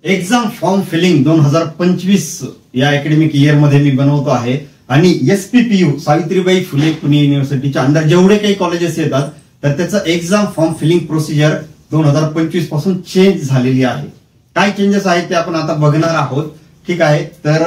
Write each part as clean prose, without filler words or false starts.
Exam form feeling 2025 या academic year मध्ये मी बनवतो आहे आणि SPPU सावित्रीबाई फुले पुणे युनिव्हर्सिटीच्या अंडर जेवढे काही कॉलेजेस येतात तर त्याचं एक्झाम फॉर्म फिलिंग प्रोसिजर 2025 पासून चेंज झालेली आहे. काय चेंजेस आहेत ते आपण आता बघणार आहोत. ठीक आहे, तर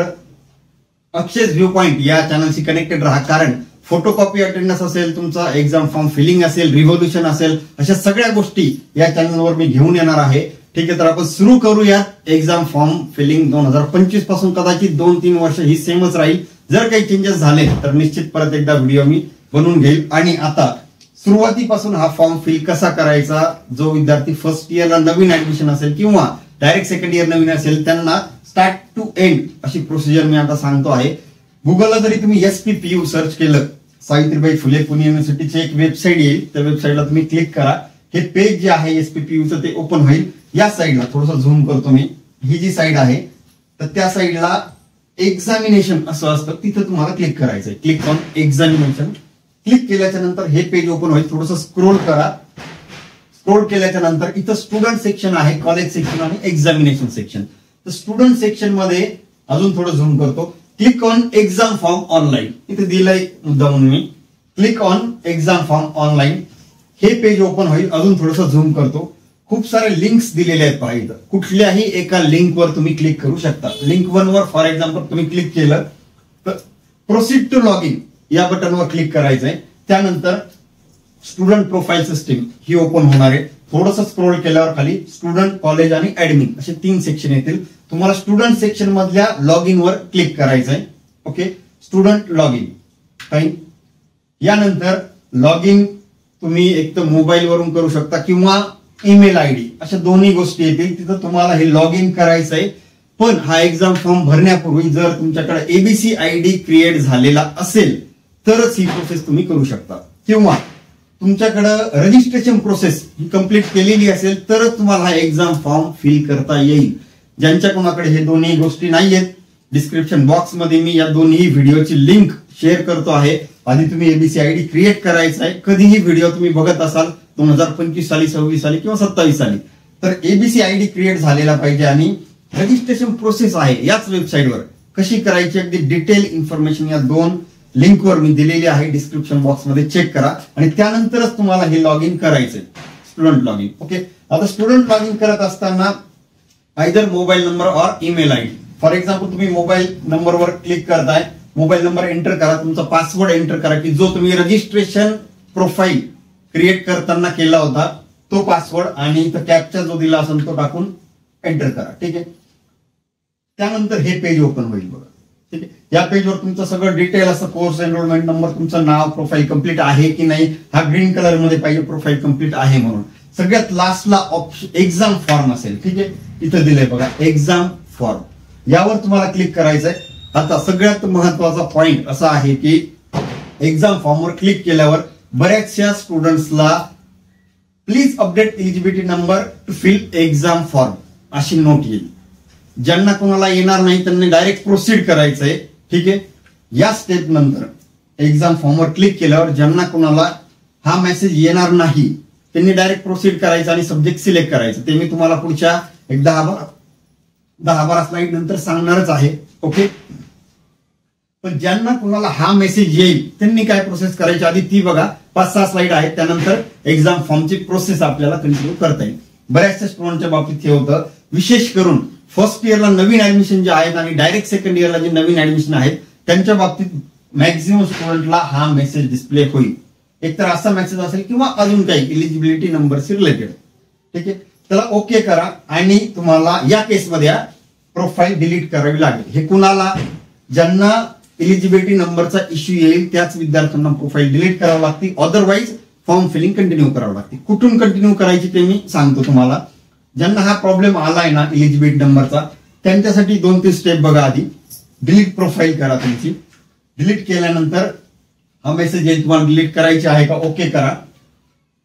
अक्षयस व्ह्यू पॉइंट या चॅनलशी कनेक्टेड राहा, कारण फोटोकॉपी अटेंडन्स असेल, तुमचा एक्झाम फॉर्म फिलिंग असेल, रिव्होल्युशन असेल, अशा सगळ्या गोष्टी या चॅनलवर मी घेऊन येणार आहे. ठीक आहे, तर आपण सुरू करूयात. एक्झाम फॉर्म फिलिंग 2025 पासून कदाचित 2-3 वर्ष ही सेमच राहील. जर काही चेंजेस झाले तर निश्चित परत एकदा व्हिडिओ मी बनवून घेईल. आणि आता सुरुवातीपासून हा फॉर्म फिल कसा करायचा, जो विद्यार्थी फर्स्ट इयरला नवीन ऍडमिशन असेल किंवा डायरेक्ट सेकंड इयर नवीन असेल त्यांना स्टार्ट टू एंड अशी प्रोसिजर मी आता सांगतो आहे. गुगलला जरी तुम्ही SPPU सर्च केलं, सावित्रीबाई फुले पुणे युनिव्हर्सिटीची एक वेबसाईट येईल, त्या वेबसाईटला तुम्ही क्लिक करा. हे पेज जे आहे SPPUचं ते ओपन होईल. या साईडला थोडंसं झूम करतो मी, ही जी साईड आहे तर त्या साईडला एक्झामिनेशन असं असतं, तिथं तुम्हाला क्लिक करायचंय. Click on examination. क्लिक केल्याच्या नंतर हे पेज ओपन होईल. थोडंसं स्क्रोल करा. स्क्रोल केल्याच्या नंतर इथं स्टुडंट सेक्शन आहे, कॉलेज सेक्शन आणि एक्झामिनेशन सेक्शन. तर स्टुडंट सेक्शन मध्ये अजून थोडं झूम करतो. Click on exam form online, इथे दिलंय मुद्दा म्हणून मी. Click on exam form online, हे पेज ओपन होईल. अजून थोडंसं झूम करतो. खूप सारे लिंक्स दिलेले आहेत पहा इथं. कुठल्याही एका लिंकवर तुम्ही क्लिक करू शकता. लिंक 1 वर फॉर एक्झाम्पल तुम्ही क्लिक केलं तर प्रोसीड टू लॉग इन या बटनवर क्लिक करायचंय. त्यानंतर स्टुडंट प्रोफाईल सिस्टीम ही ओपन होणार आहे. थोडंसं स्क्रोल केल्यावर खाली स्टुडंट, कॉलेज आणि ऍडमिन असे 3 सेक्शन येतील. तुम्हाला स्टुडंट सेक्शन मधल्या लॉग इन वर क्लिक करायचंय. Okay, student log in fine. यानंतर लॉग इन तुम्ही एक तर मोबाईल वरून करू शकता किंवा ईमेल ID अशा दोन्ही गोष्टी येतील. तिथं तुम्हाला हे लॉग इन करायचंय. पण हा एक्झाम फॉर्म भरण्यापूर्वी जर तुमच्याकडे ABC ID क्रिएट झालेला असेल तरच ही प्रोसेस तुम्ही करू शकता, किंवा तुमच्याकडं रजिस्ट्रेशन प्रोसेस ही कंप्लीट केलेली असेल तरच तुम्हाला हा एक्झाम फॉर्म फिल करता येईल. ज्यांच्या कोणाकडे हे दोन्ही गोष्टी नाहीयेत, डिस्क्रिप्शन बॉक्स मध्ये मी या दोन्ही व्हिडिओची लिंक शेअर करतो आहे. आधी तुम्ही ABC ID क्रिएट करायचा आहे. कधीही व्हिडिओ तुम्ही बघत असाल 2025 साली, 26 साली किंवा 27 साली, तर ABC ID क्रिएट झालेला पाहिजे. आणि रजिस्ट्रेशन प्रोसेस आहे याच वेबसाईटवर कशी करायची अगदी डिटेल इन्फॉर्मेशन या 2 लिंकवर मी दिलेली आहे. डिस्क्रिप्शन बॉक्स मध्ये चेक करा आणि त्यानंतरच तुम्हाला हे लॉग इन करायचंय, स्टुडंट लॉग इन. ओके, आता स्टुडंट लॉग इन करत असताना आयदर मोबाईल नंबर और ईमेल ID. फॉर एक्झाम्पल तुम्ही मोबाईल नंबरवर क्लिक करताय, मोबाईल नंबर एंटर करा, तुमचा पासवर्ड एंटर करा की जो तुम्ही रजिस्ट्रेशन प्रोफाईल क्रिएट करताना केला होता तो पासवर्ड, आणि इथं कॅप्चा जो दिला असेल तो टाकून एंटर करा. ठीक आहे, त्यानंतर हे पेज ओपन होईल बघा. ठीक आहे, या पेजवर तुमचं सगळं डिटेल असं, कोर्स एनरोलमेंट नंबर, तुमचं नाव, प्रोफाईल कम्प्लीट आहे की नाही, हा ग्रीन कलर मध्ये पाहिजे प्रोफाईल कम्प्लीट आहे म्हणून. सगळ्यात लास्टला ऑप्शन एक्झाम फॉर्म असेल. ठीक आहे, इथं दिलंय बघा एक्झाम फॉर्म, यावर तुम्हाला क्लिक करायचंय. आता सगळ्यात महत्वाचा पॉइंट असा आहे की एक्झाम फॉर्मवर क्लिक केल्यावर बऱ्याचशा स्टुडंट्सला please update eligibility number to fill exam form अशी नोट येईल. ज्यांना कोणाला येणार नाही त्यांनी डायरेक्ट प्रोसीड करायचंय. ठीक आहे, या स्टेप नंतर एक्झाम फॉर्मवर क्लिक केल्यावर ज्यांना कोणाला हा मेसेज येणार नाही त्यांनी डायरेक्ट प्रोसीड करायचं आणि सब्जेक्ट सिलेक्ट करायचं. ते मी तुम्हाला पुढच्या एक 10-12 स्लाइड नंतर सांगणारच आहे. ओके, पण ज्यांना कुणाला हा मेसेज येईल त्यांनी काय प्रोसेस करायची आधी ती बघा. 5-6 स्लाइड आहेत, त्यानंतर एक्झाम फॉर्मची प्रोसेस आपल्याला कंटिन्यू करता येईल. बऱ्याचशा स्टुडंटच्या बाबतीत हे होतं, विशेष करून फर्स्ट इयरला नवीन ऍडमिशन जे आहेत आणि डायरेक्ट सेकंड इयरला जे नवीन ऍडमिशन आहेत त्यांच्या बाबतीत मॅक्झिमम स्टुडंटला हा मेसेज डिस्प्ले होईल. एकतर असा मेसेज असेल किंवा अजून काही एलिजिबिलिटी नंबरशी रिलेटेड. ठीक आहे, त्याला ओके करा आणि तुम्हाला या केसमध्ये प्रोफाईल डिलीट करावी लागेल. हे कुणाला, ज्यांना एलिजिबिलिटी नंबरचा इश्यू येईल त्याच विद्यार्थ्यांना प्रोफाईल डिलीट करावं लागते, अदरवाईज फॉर्म फिलिंग कंटिन्यू करावं लागते. कुठून कंटिन्यू करायची ते मी सांगतो तुम्हाला. ज्यांना हा प्रॉब्लेम आलाय ना एलिजिबिलिटी नंबरचा, त्यांच्यासाठी 2-3 स्टेप बघा. आधी डिलीट प्रोफाईल करा तुमची. डिलीट केल्यानंतर हा मेसेज येईल, तुम्हाला डिलीट करायची आहे का, ओके करा.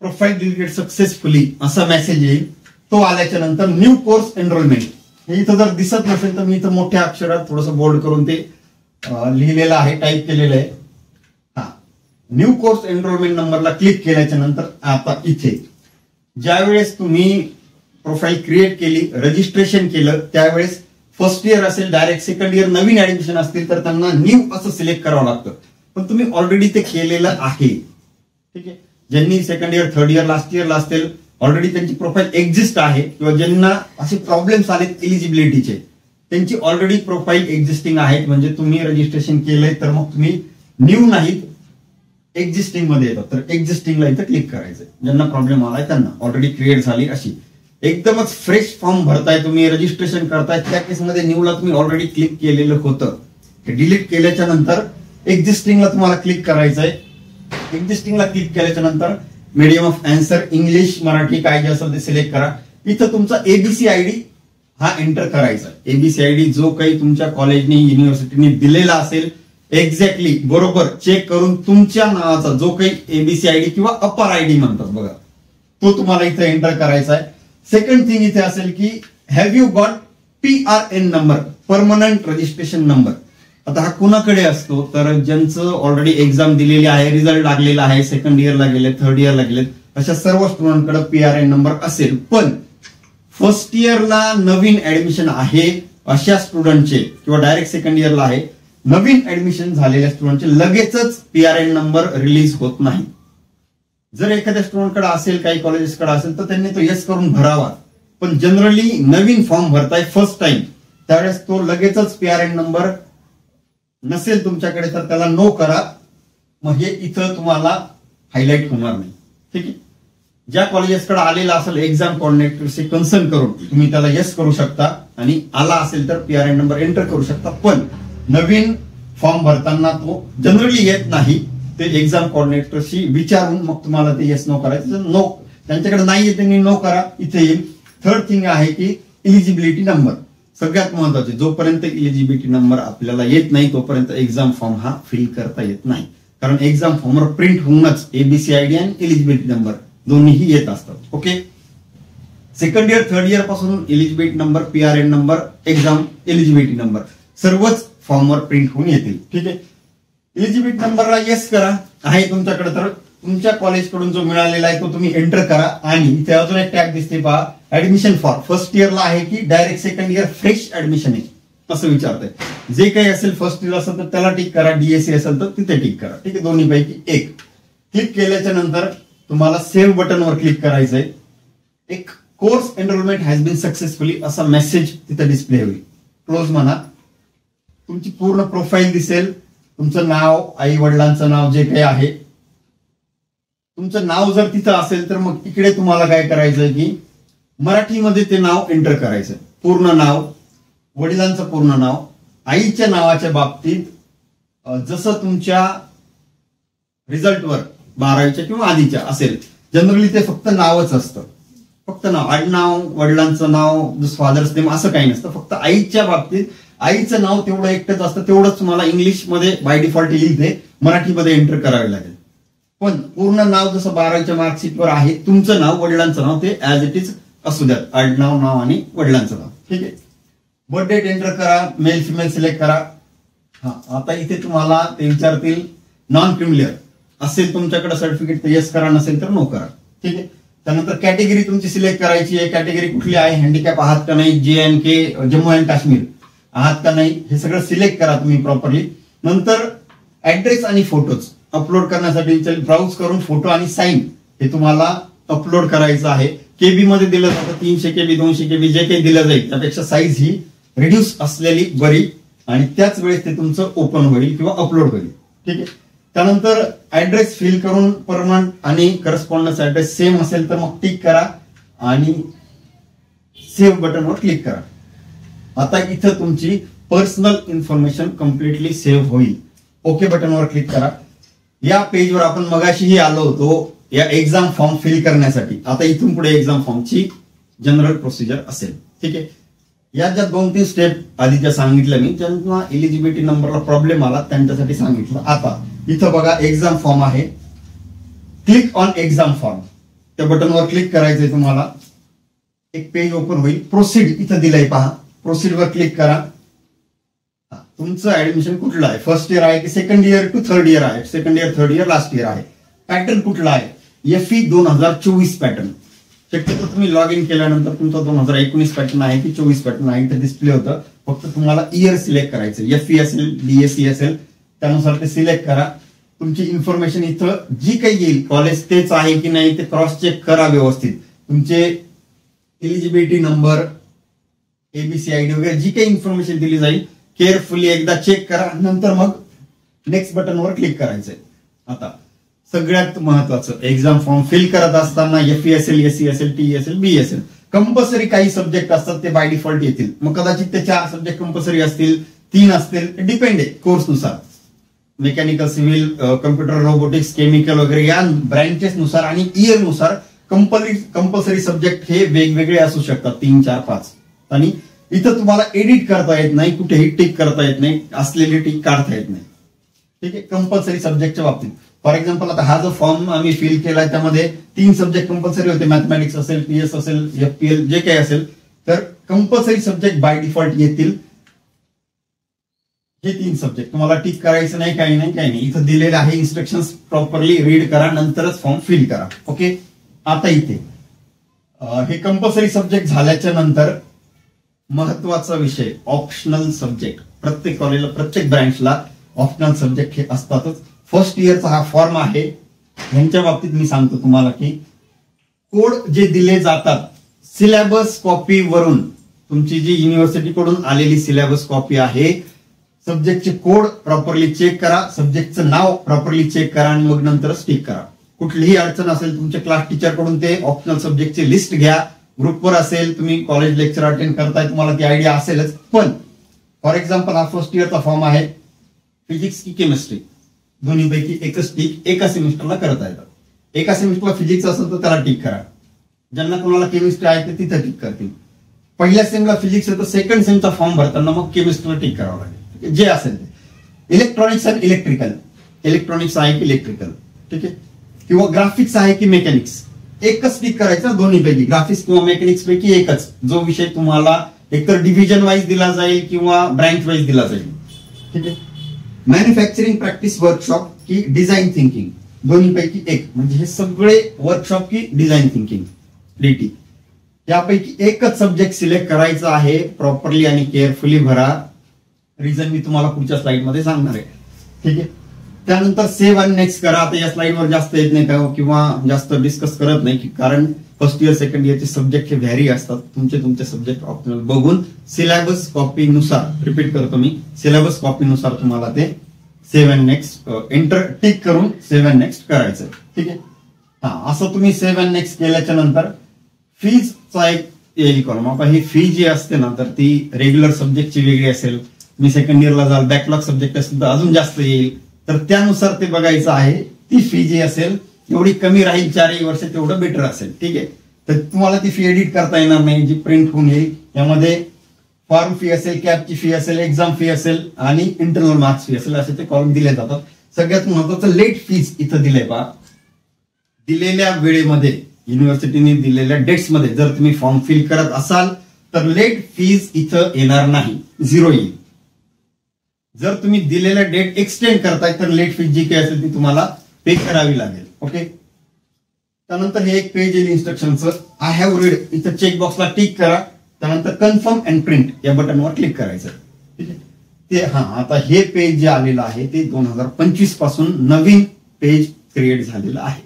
प्रोफाईल डिलीटेड सक्सेसफुली असा मेसेज येईल. तो आल्याच्या नंतर न्यू कोर्स एनरोलमेंट हे इथं जर दिसत नसेल तर मी इथं मोठ्या अक्षरात थोडंसं बोल्ड करून ते लिहिलेलं आहे, टाईप केलेलं आहे. हा, न्यू कोर्स एनरोलमेंट नंबरला क्लिक केल्याच्या नंतर आता इथे ज्यावेळेस तुम्ही प्रोफाईल क्रिएट केली, रजिस्ट्रेशन केलं, त्यावेळेस फर्स्ट इयर असेल, डायरेक्ट सेकंड इयर नवीन ऍडमिशन असतील तर त्यांना न्यू असं सिलेक्ट करावं लागतं. पण तुम्ही ऑलरेडी ते केलेलं आहे. ठीक आहे. ज्यांनी second year, third year, last इयरला असतील, ऑलरेडी त्यांची प्रोफाईल एक्झिस्ट आहे, किंवा ज्यांना असे प्रॉब्लेम्स आलेत एलिजिबिलिटीचे, त्यांची ऑलरेडी प्रोफाईल एक्झिस्टिंग आहेत, म्हणजे तुम्ही रजिस्ट्रेशन केलंय तर मग तुम्ही न्यू नाहीत, एक्झिस्टिंग मध्ये येतात. तर एक्झिस्टिंगला इथं क्लिक करायचं. ज्यांना प्रॉब्लेम आलाय त्यांना ऑलरेडी क्रिएट झाली अशी एकदमच फ्रेश फॉर्म भरताय तुम्ही, रजिस्ट्रेशन करताय, त्या केसमध्ये न्यूला तुम्ही ऑलरेडी क्लिक केलेलं होतं, हे डिलीट केल्याच्या नंतर एक्झिस्टिंगला तुम्हाला क्लिक करायचंय. एक्झिस्टिंगला क्लिक केल्याच्या नंतर medium of answer English, Marathi काय जे असेल ते सिलेक्ट करा. इथं तुमचा एबीसी आयडी हा एंटर करायचा. एबीसी आयडी जो काही तुमच्या कॉलेजने, युनिव्हर्सिटीने दिलेला असेल, एक्झॅक्टली बरोबर चेक करून तुमच्या नावाचा जो काही एबीसी आयडी किंवा अपर आयडी म्हणतात बघा, तो तुम्हाला इथे एंटर करायचा आहे. सेकंड थिंग इथे असेल की have you got PRN number, permanent registration number. आता हा कुणाकडे असतो, तर ज्यांचं ऑलरेडी एक्झाम दिलेली आहे, रिझल्ट लागलेला आहे, सेकंड इयरला गेले, थर्ड इयरला गेले, अशा सर्व स्टुडंटकडे PRN नंबर असेल. पण फर्स्ट इयरला नवीन ऍडमिशन आहे अशा स्टुडंटचे, किंवा डायरेक्ट सेकंड इयरला आहे, नवीन ऍडमिशन झालेल्या स्टुडंटचे लगेचच PRN नंबर रिलीज होत नाही. जर एखाद्या स्टुडंटकडे असेल, काही कॉलेजेसकडे असेल, तर त्यांनी तो येस करून भरावा. पण जनरली नवीन फॉर्म भरताय फर्स्ट टाइम, त्यावेळेस तो लगेचच PRN नंबर नसेल तुमच्याकडे तर त्याला नो करा. मग हे इथं तुम्हाला हायलाइट होणार नाही. ठीक आहे. ज्या कॉलेजेसकडे आलेला असेल एक्झाम कोऑर्डिनेटरशी कन्सर्न करून तुम्ही त्याला येस करू शकता, आणि आला असेल तर PRN नंबर एंटर करू शकता. पण नवीन फॉर्म भरताना तो जनरली येत नाही, ते एक्झाम कोऑर्डिनेटरशी विचारून मग तुम्हाला ते येस नो करायचं. नो त्यांच्याकडे नाही येते, नो करा, इथे येईल. थर्ड थिंग आहे की इलिजिबिलिटी नंबर, सगळ्यात महत्वाचे. जोपर्यंत इलिजिबिलिटी नंबर आपल्याला येत नाही तोपर्यंत एक्झाम फॉर्म हा फिल करता येत नाही, कारण एक्झाम फॉर्मवर प्रिंट होऊनच एबीसी आयडी आणि इलिजिबिलिटी नंबर दोन्हीही येत असतात. ओके. सेकंड इयर, थर्ड इयर पासून eligibility number, PRN number, exam eligibility number सर्वच फॉर्मवर प्रिंट होऊन येतील. ठीक आहे. इलिजिबिलिटी नंबरला येस करा, आहे तुमच्याकडे तर तुमच्या कॉलेजकडून जो मिळालेला आहे तो तुम्ही एंटर करा. आणि इथे अजून एक टॅग दिसते पहा, ऍडमिशन फॉर फर्स्ट इयरला आहे की direct second year fresh admission आहे असं विचारतंय. जे काही असेल फर्स्ट इयर असेल तर त्याला टिक करा, DSC असेल तर तिथे टिक करा. ठीक आहे. दोन्ही पैकी एक क्लिक केल्याच्या नंतर तुम्हाला सेव्ह बटनवर क्लिक करायचंय. एक course enrolment has been successfully असा मेसेज तिथे डिस्प्ले होईल. क्लोज म्हणा. तुमची पूर्ण प्रोफाईल दिसेल, तुमचं नाव, आई वडिलांचं नाव जे काही आहे, तुमचं नाव जर तिथं असेल तर मग इकडे तुम्हाला काय करायचंय की मराठीमध्ये ते नाव एंटर करायचं. पूर्ण नाव, वडिलांचं पूर्ण नाव, आईच्या नावाच्या बाबतीत जसं तुमच्या रिझल्टवर 12वीच्या किंवा आधीच्या असेल, जनरली ते फक्त नावच असतं, फक्त नाव, आडनाव, वडिलांचं नाव, फादर्स नेम असं काही नसतं. फक्त आईच्या बाबतीत आईचं नाव तेवढं एकटंच असतं, तेवढंच तुम्हाला इंग्लिशमध्ये बाय डिफॉल्ट येईल, ते मराठीमध्ये एंटर करावे लागेल. पण पूर्ण नाव जसं 12वीच्या मार्कशीटवर आहे, तुमचं नाव, वडिलांचं नाव ते ऍज इट इज असू द्यात, आडनाव, नाव आणि वडिलांचं नाव. ठीक आहे. बर्थ डेट एंटर करा, मेल फिमेल सिलेक्ट करा. हा, आता इथे तुम्हाला ते विचारतील नॉन क्रिमिलियर असेल तुमच्याकडे सर्टिफिकेट तर येस करा, नसेल तर नो करा. ठीक आहे. त्यानंतर कॅटेगरी तुमची सिलेक्ट करायची आहे. कॅटेगरी कुठली आहे, हँडिकॅप आहात का नाही, JNK जम्मू अँड काश्मीर आहात का नाही, हे सगळं सिलेक्ट करा तुम्ही प्रॉपरली. नंतर ऍड्रेस आणि फोटोज अपलोड करण्यासाठी ब्राउज करून फोटो आणि साईन हे तुम्हाला अपलोड करायचं आहे. KB मध्ये दिलं जातं, 300 KB, 200 KB जे काही दिलं जाईल त्यापेक्षा साईज ही रिड्यूस असलेली बरी, आणि त्याच वेळेस ते तुमचं ओपन होईल किंवा अपलोड होईल. ठीक आहे. त्यानंतर ऍड्रेस फिल करून परमनंट आणि करस्पॉन्डन्स ऍड्रेस सेम असेल तर मग टिक करा आणि सेव्ह बटनवर क्लिक करा. आता इथं तुमची पर्सनल इन्फॉर्मेशन कम्प्लिटली सेव्ह होईल. ओके बटनवर क्लिक करा. या पेजवर आपण मगाशीही आलो होतो या एक्झाम फॉर्म फिल करण्यासाठी. आता इथून पुढे एक्झाम फॉर्मची जनरल प्रोसिजर असेल. ठीक आहे. या ज्या 2-3 स्टेप आधीच्या सांगितल्या मी, ज्यांना इलिजिबिलिटी नंबरला प्रॉब्लेम आला त्यांच्यासाठी सांगितलं. आता इथं बघा एक्झाम फॉर्म आहे, क्लिक ऑन एक्झाम फॉर्म, त्या बटनवर क्लिक करायचंय तुम्हाला. एक पेज ओपन होईल. प्रोसीड इथं दिलंय पहा, प्रोसीडवर क्लिक करा. तुमचं ऍडमिशन कुठलं आहे, फर्स्ट इयर आहे की second year to third year आहे, second year, third year, last year आहे, पॅटर्न कुठला आहे, FE 2024 पॅटर्न. शक्यतो तुम्ही लॉग इन केल्यानंतर तुमचा 2019 पॅटर्न आहे की 24 पॅटर्न आहे ते डिस्प्ले होतं. फक्त तुम्हाला इयर सिलेक्ट करायचं, FE असेल DSE असेल त्यानुसार ते सिलेक्ट करा. तुमची इन्फॉर्मेशन इथं जी काही येईल कॉलेज तेच आहे की नाही ते क्रॉस चेक करा व्यवस्थित. तुमचे एलिजिबिलिटी नंबर, ABC ID वगैरे जी काही इन्फॉर्मेशन दिली जाईल केअरफुली एकदा चेक करा, नंतर मग नेक्स्ट बटनवर क्लिक करायचंय. आता सगळ्यात महत्वाचं, एक्झाम फॉर्म फिल करत असताना FE असेल, SE असेल, TE असेल, BE असेल, कंपल्सरी काही सब्जेक्ट असतात ते बाय डिफॉल्ट येतील. मग कदाचित ते 4 सब्जेक्ट कंपल्सरी असतील, 3 असतील, डिपेंड आहे कोर्सनुसार. Mechanical, civil, computer, robotics, chemical वगैरे या ब्रँचेस नुसार आणि इयर नुसार कंपल्सरी सब्जेक्ट हे वेगवेगळे असू शकतात, 3, 4, 5. आणि इथं तुम्हाला एडिट करता येत नाही, कुठेही टिक करता येत नाही, असलेली टिक काढता येत नाही. ठीक आहे, कंपल्सरी सब्जेक्टच्या बाबतीत. फॉर एक्झाम्पल आता हा जो फॉर्म आम्ही फिल केला त्यामध्ये 3 सब्जेक्ट कंपल्सरी होते, मॅथमॅटिक्स असेल, PS असेल, FPL जे काही असेल, तर कंपल्सरी सब्जेक्ट बाय डिफॉल्ट येतील. हे 3 सब्जेक्ट तुम्हाला टिक करायचं नाही, काही नाही. इथं दिलेले आहे इन्स्ट्रक्शन्स, प्रॉपरली रीड करा, नंतरच फॉर्म फिल करा. ओके. आता इथे हे कंपल्सरी सब्जेक्ट झाल्याच्या नंतर महत्वाचा विषय ऑप्शनल सब्जेक्ट. प्रत्येक कॉलेजला, प्रत्येक ब्रँचला ऑप्शनल सब्जेक्ट हे असतातच. फर्स्ट इयरचा हा फॉर्म आहे. यांच्या बाबतीत मी सांगतो तुम्हाला की कोड जे दिले जातात सिलेबस कॉपी वरून, तुमची जी युनिव्हर्सिटीकडून आलेली सिलेबस कॉपी आहे, सब्जेक्टचे कोड प्रॉपरली चेक करा, सब्जेक्टचं नाव प्रॉपरली चेक करा आणि मग नंतरच टिक करा. कुठलीही अडचण असेल तुमच्या क्लास टीचर कडून ते ऑप्शनल सब्जेक्टची लिस्ट घ्या. ग्रुपवर असेल, तुम्ही कॉलेज लेक्चर अटेंड करताय, तुम्हाला ती आयडिया असेलच. पण फॉर एक्झाम्पल हा फर्स्ट इयरचा फॉर्म आहे, फिजिक्स की केमिस्ट्री दोन्हीपैकी एकच टिक एका सेमिस्टरला करता येतात. एका सेमिस्टरला फिजिक्स असेल तर त्याला टिक करा. ज्यांना कोणाला केमिस्ट्री आहे ते तिथं टिक करतील. पहिल्या सेमला फिजिक्स आहे तर सेकंड सेमचा फॉर्म भरताना मग केमिस्ट्रीला टिक करावं लागेल, जे असेल ते. इलेक्ट्रॉनिक्स आणि इलेक्ट्रिकल, इलेक्ट्रॉनिक्स आहे की इलेक्ट्रिकल, ठीक आहे, किंवा ग्राफिक्स आहे की मेकॅनिक्स, एकच टिक करायचं दोन्हीपैकी. ग्राफिक्स किंवा मेकॅनिक्स पैकी एकच, जो विषय तुम्हाला एकतर डिव्हिजन वाईज दिला जाईल किंवा ब्रँच वाईज दिला जाईल. ठीक आहे. मॅन्युफॅक्चरिंग प्रॅक्टिस वर्कशॉप की डिझाईन थिंकिंग, दोन्हीपैकी एक. म्हणजे हे सगळे वर्कशॉप की डिझाईन थिंकिंग, DT, यापैकी एकच सब्जेक्ट सिलेक्ट करायचा आहे. प्रॉपरली आणि केअरफुली भरा. रिझन मी तुम्हाला पुढच्या स्लाइडमध्ये सांगणार आहे. ठीक आहे. त्यानंतर सेव्ह आणि नेक्स्ट करा. आता या स्लाइडवर जास्त येत नाही का किंवा जास्त डिस्कस करत नाही, कारण फर्स्ट इयर सेकंड इयरचे सब्जेक्ट हे व्हॅरी असतात. तुमचे सब्जेक्ट ऑप्शनल बघून सिलेबस कॉपी नुसार, रिपीट करतो मी, सिलेबस कॉपी नुसार तुम्हाला ते save and next enter tick करून सेव्ह अँड नेक्स्ट करायचं. ठीक आहे. हा, असं तुम्ही सेव्ह अँड नेक्स्ट केल्याच्या नंतर फीजचा एक येईल कॉलम. आता ही फी जी असते ना, तर ती रेग्युलर सब्जेक्टची वेगळी असेल. मी सेकंड इयरला जाल, बॅकलॉग सब्जेक्ट असेल तर अजून जास्त येईल, तर त्यानुसार ते बघायचं आहे. ती फी जी असेल एवढी कमी राहील, 4 वर्ष तेवढं बेटर असेल. ठीक आहे. तर तुम्हाला ती फी एडिट करता येणार नाही, जी प्रिंट होऊन येईल. यामध्ये फॉर्म फी असेल, कॅपची फी असेल, एक्झाम फी असेल आणि इंटरनल मार्क्स फी असेल, असे ते कॉलम दिले जातात. सगळ्यात महत्वाचं लेट फीज इथं दिलंय पहा. दिलेल्या वेळेमध्ये, युनिव्हर्सिटीने दिलेल्या डेट्स मध्ये जर तुम्ही फॉर्म फिल करत असाल तर लेट फीज इथं येणार नाही, 0 येईल. जर तुम्ही दिलेल्या डेट एक्सटेंड करताय तर लेट फीज जी काही असेल ती तुम्हाला पे करावी लागेल. ओके. त्यानंतर हे एक पेज येईल इन्स्ट्रक्शनचं. आय हॅव रीड, इथं चेकबॉक्सला टिक करा. त्यानंतर कन्फर्म अँड प्रिंट या बटनवर क्लिक करायचं. ठीक आहे. ते आता हे पेज जे आलेलं आहे ते 2025 पासून नवीन पेज क्रिएट झालेलं आहे.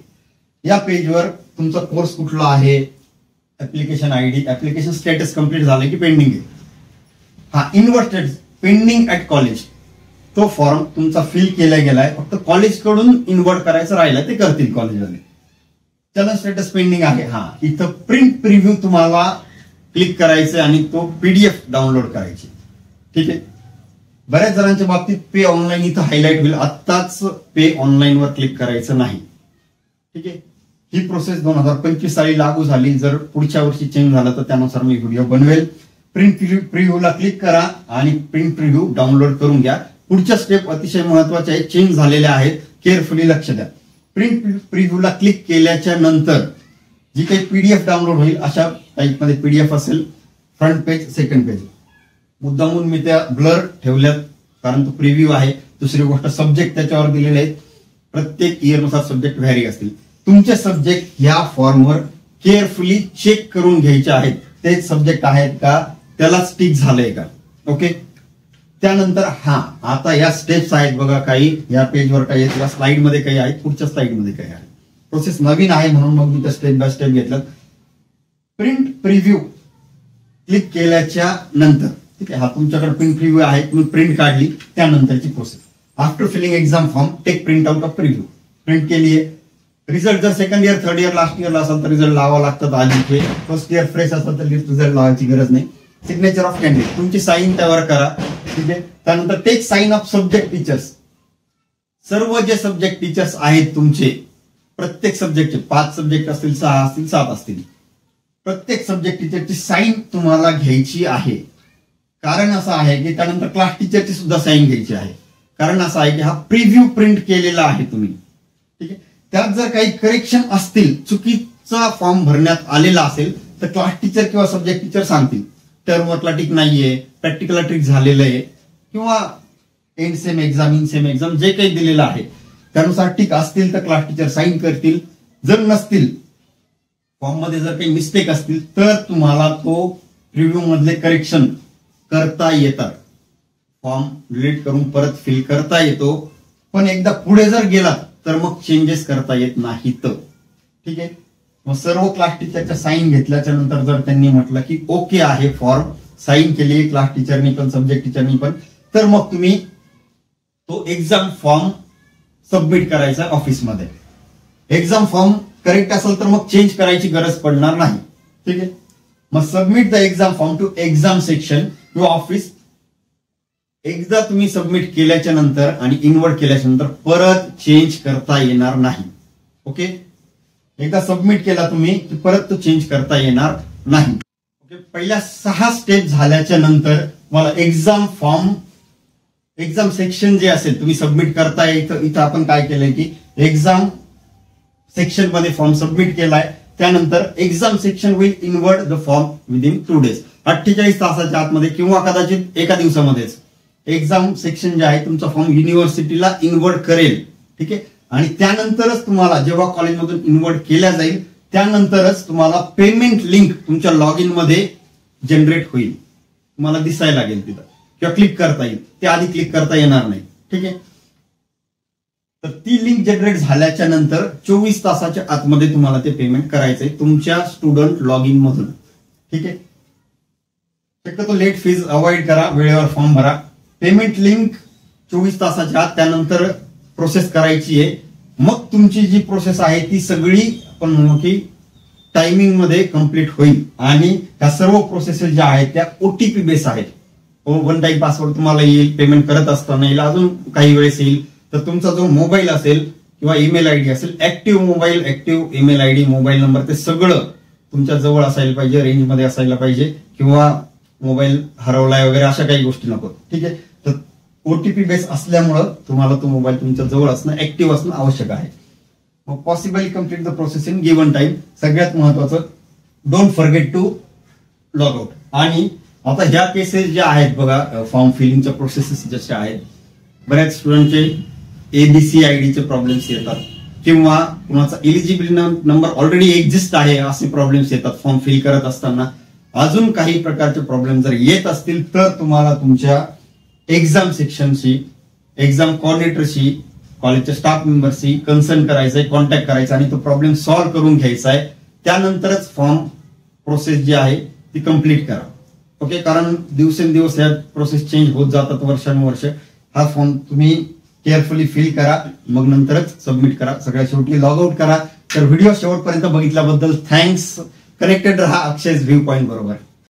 या पेजवर तुमचा कोर्स कुठला आहे, application ID, application status complete झालं की पेंडिंग आहे. हा, inward status pending at college, तो फॉर्म तुमचा फिल केला गेलाय, फक्त कॉलेजकडून इनवर्ड करायचं राहिलं ते करतील कॉलेजवाले. चलन स्टेटस पेंडिंग आहे. हा, इथं प्रिंट प्रिव्ह्यू तुम्हाला क्लिक करायचं आणि तो PDF डाउनलोड करायची. ठीक आहे. बऱ्याच जणांच्या बाबतीत पे ऑनलाईन इथं हायलाइट होईल, आत्ताच पे ऑनलाईन वर क्लिक करायचं नाही. ठीक आहे. ही प्रोसेस 2025 साली लागू झाली. जर पुढच्या वर्षी चेंज झालं तर त्यानुसार मी व्हिडिओ बनवेल. प्रिंट प्रिव्ह्यूला क्लिक करा आणि प्रिंट प्रिव्ह्यू डाउनलोड करून घ्या. पुढच्या स्टेप अतिशय महत्वाच्या आहेत, चेंज झालेल्या आहेत, केअरफुली लक्ष द्या. प्रिंट प्रिव्ह्यूला क्लिक केल्याच्या नंतर जी काही PDF डाउनलोड होईल अशा टाईपमध्ये PDF असेल, फ्रंट पेज, सेकंड पेज. मुद्दामून मी त्या ब्लर ठेवल्यात कारण तो प्रिव्ह्यू आहे. दुसरी गोष्ट, सब्जेक्ट त्याच्यावर दिलेले आहेत. प्रत्येक इयरनुसार सब्जेक्ट व्हॅरी असतील. तुमचे सब्जेक्ट या फॉर्मवर केअरफुली चेक करून घ्यायचे आहेत, तेच सब्जेक्ट आहेत का, त्याला स्टिक झालंय का. ओके. त्यानंतर आता या स्टेप्स आहेत बघा, काही या पेजवर काही आहेत, या स्लाइड मध्ये काही आहेत, पुढच्या स्लाइड मध्ये काही आहे. प्रोसेस नवीन आहे म्हणून मग मी स्टेप बाय स्टेप घेतलं. प्रिंट प्रिव्ह्यू क्लिक केल्याच्या नंतर, ठीक आहे, हा तुमच्याकडे प्रिंट प्रिव्ह्यू आहे, तुम्ही प्रिंट काढली, त्यानंतरची process. After filling exam form take print out of preview. Print केली आहे. रिझल्ट जर second year, third year, last इयरला असेल तर रिझल्ट लावा लागतात आधी. फर्स्ट इयर फ्रेश असेल तर रिझल्ट लावायची गरज नाही. सिग्नेचर ऑफ कॅन्डिडेट, तुमची साईन त्यावर करा, ठीक आहे. त्यानंतर take sign of subject teachers. सर्व जे सब्जेक्ट टीचर्स आहेत तुमचे, प्रत्येक सब्जेक्टचे 5 सब्जेक्ट असतील, 6 असतील, 7 असतील, प्रत्येक सब्जेक्ट टीचरची साईन तुम्हाला घ्यायची आहे. कारण असं आहे की त्यानंतर क्लास टीचरची सुद्धा साईन घ्यायची आहे. कारण असं आहे की हा प्रिव्ह्यू प्रिंट केलेला आहे तुम्ही, ठीक आहे. त्यात जर काही करेक्शन असतील, चुकीचा फॉर्म भरण्यात आलेला असेल तर क्लास टीचर किंवा सब्जेक्ट टीचर सांगतील, टर्मवरला टिक नाहीये, प्रॅक्टिकलला टिक झालेलं आहे, किंवा end same exam, in same exam जे काही दिलेलं आहे त्यानुसार टिक असतील तर क्लास टीचर साईन करतील. जर नसतील, फॉर्म मध्ये जर काही मिस्टेक असतील तर तुम्हाला तो प्रिव्ह्यू मधले करेक्शन करता येतात. फॉर्म डिलीट करून परत फिल करता येतो, पण एकदा पुढे जर गेलात तर मग चेंजेस करता येत नाहीत, ठीक आहे. मग सर्व क्लास टीचरच्या साईन घेतल्याच्या नंतर जर त्यांनी म्हटलं की ओके आहे फॉर्म, साईन केली क्लास टीचरनी पण सब्जेक्ट टीचरनी पण, तर मग तुम्ही तो एक्झाम फॉर्म सबमिट करायचा ऑफिसमध्ये. एक्झाम फॉर्म करेक्ट असेल तर मग चेंज करायची गरज पडणार नाही, ठीक आहे. मग submit the exam form to exam section to office. एकदा तुम्ही सबमिट केल्याच्या नंतर आणि इनवर्ट केल्याच्या नंतर परत चेंज करता येणार नाही. ओके. एकदा सबमिट केला तुम्ही की परत तो चेंज करता येणार नाही. ओके. पहिल्या 6 स्टेप झाल्याच्या नंतर मला एक्झाम फॉर्म, एक्झाम सेक्शन जे असेल तुम्ही सबमिट करताय. इथं आपण काय केलंय की एक्झाम सेक्शन मध्ये फॉर्म सबमिट केलाय, त्यानंतर exam section will invert the form within 2 days, 48 तासाच्या आतमध्ये किंवा कदाचित एका दिवसामध्येच एक्झाम सेक्शन जे आहे तुमचा फॉर्म युनिव्हर्सिटीला इनवर्ट करेल, ठीक आहे. आणि त्यानंतरच तुम्हाला जेव्हा कॉलेजमधून इनवर्ट केल्या जाईल त्यानंतरच तुम्हाला पेमेंट लिंक तुमच्या लॉग इन मध्ये जनरेट होईल, तुम्हाला दिसायला लागेल तिथं किंवा क्लिक करता येईल. ते आधी क्लिक करता येणार नाही, ठीक आहे. तर ती लिंक जनरेट झाल्याच्या नंतर 24 तासाच्या आतमध्ये तुम्हाला ते पेमेंट करायचंय तुमच्या स्टुडंट लॉग इन मधून, ठीक आहे. शक्यतो लेट फीज अवॉइड करा, वेळेवर फॉर्म भरा. पेमेंट लिंक 24 तासाच्या आत त्यानंतर प्रोसेस करायची आहे. मग तुमची जी प्रोसेस आहे ती सगळी आपण म्हणू की टायमिंग मध्ये कम्प्लीट होईल. आणि त्या सर्व प्रोसेसेस ज्या आहेत त्या ओटीपी बेस आहेत. वन टाइम पासवर्ड तुम्हाला येईल, पेमेंट करत असताना येईल, अजून काही वेळेस येईल. तर तुमचा जो मोबाईल असेल किंवा ईमेल आयडी असेल, active mobile, active email ID, mobile number, ते सगळं तुमच्या जवळ असायला पाहिजे, रेंज मध्ये असायला पाहिजे, किंवा मोबाईल हरवलाय वगैरे अशा काही गोष्टी नको, ठीक आहे. तर ओटीपी बेस असल्यामुळं तुम्हाला तो मोबाईल तुमच्या जवळ असणं, ऍक्टिव्ह असणं आवश्यक आहे. मग possibly complete the process in given time. सगळ्यात महत्वाचं, don't forget to log out. आणि आता ह्या केसेस ज्या आहेत बघा, फॉर्म फिलिंगच्या प्रोसेसेस जशा आहेत, बऱ्याच स्टुडंटचे एबीसी आयडीचे प्रॉब्लेम्स येतात, किंवा कुणाचा एलिजिबिलिटी नंबर ऑलरेडी एक्झिस्ट आहे असे प्रॉब्लेम्स येतात फॉर्म फिल करत असताना. अजून काही प्रकारचे प्रॉब्लेम जर येत असतील तर तुम्हाला तुमच्या एक्झाम सेक्शनशी, एक्झाम कोऑर्डिनेटरशी, कॉलेजच्या स्टाफ मेंबरशी कन्सर्न करायचंय, कॉन्टॅक्ट करायचा आणि तो प्रॉब्लेम सॉल्व्ह करून घ्यायचा आहे. त्यानंतरच फॉर्म प्रोसेस जी आहे ती कम्प्लीट करा. ओके. कारण दिवसेंदिवस या प्रोसेस चेंज होत जातात, वर्षानुवर्ष. हा फॉर्म तुम्ही केअरफुली फिल करा, मग नंतरच सबमिट करा. सगळ्यात शेवटी लॉग आउट करा. तर व्हिडिओ शेवटपर्यंत बघितल्याबद्दल थँक्स. कनेक्टेड रहा अक्षय व्ह्यू पॉइंट बरोबर.